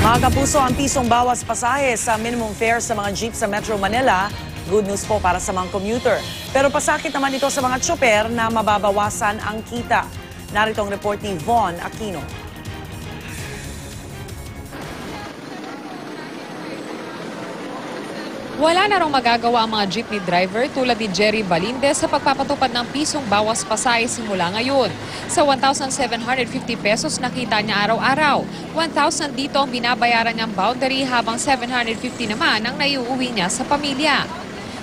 Mga kapuso, ang pisong bawas pasahe sa minimum fare sa mga jeep sa Metro Manila. Good news po para sa mga commuter. Pero pasakit naman ito sa mga tsoper na mababawasan ang kita. Narito ang report ni Von Aquino. Wala na raw magagawa ang mga jeepney driver tulad ni Jerry Balinde sa pagpapatupad ng pisong bawas pasahe simula ngayon. Sa 1,750 pesos na kita niya araw-araw, 1,000 dito ang binabayaran niyang boundary habang 750 naman ang naiuwi niya sa pamilya.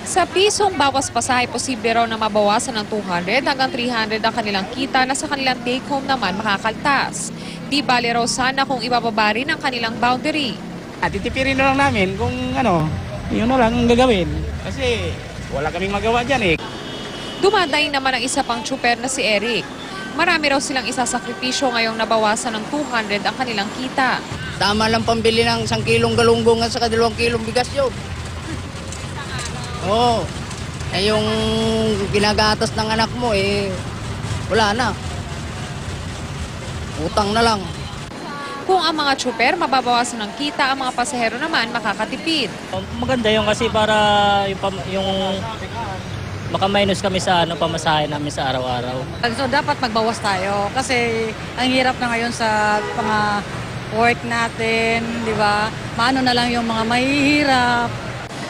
Sa pisong bawas pasahe, posible raw na mabawasan ng 200 hanggang 300 ang kanilang kita na sa kanilang take-home naman makakaltas. Di bale raw sana kung ibababa rin ang kanilang boundary. At titipirin na lang namin kung yun na lang ang gagawin. Kasi wala kaming magawa dyan eh. Dumadaing naman ang isa pang tsuper na si Eric. Marami raw silang isasakripisyo ngayong nabawasan ng 200 ang kanilang kita. Tama lang pambili ng 1 kilong galunggong at saka 2 kilong bigas yun. Oo. Yung ginagatas ng anak mo wala na. Utang na lang. Kung ang mga tsuper mababawasan ng kita, ang mga pasahero naman makakatipid. Maganda yung kasi para yung maka-minus kami sa pamasahe namin sa araw-araw. So dapat magbawas tayo kasi ang hirap na ngayon sa mga work natin, di ba? Maano na lang yung mga mahihirap.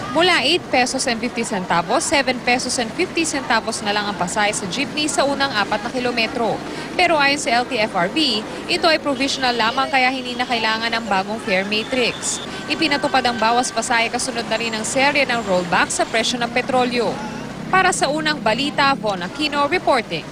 Mula 8 pesos and 50 centavos, 7 pesos and 50 centavos na lang ang pasahe sa jeepney sa unang 4 na kilometro. Pero ayon sa LTFRB, ito ay provisional lamang kaya hindi na kailangan ng bagong fare matrix. Ipinatupad ang bawas pasahe kasunod na rin ang serye ng rollback sa presyo ng petrolyo. Para sa unang balita, Von Aquino reporting.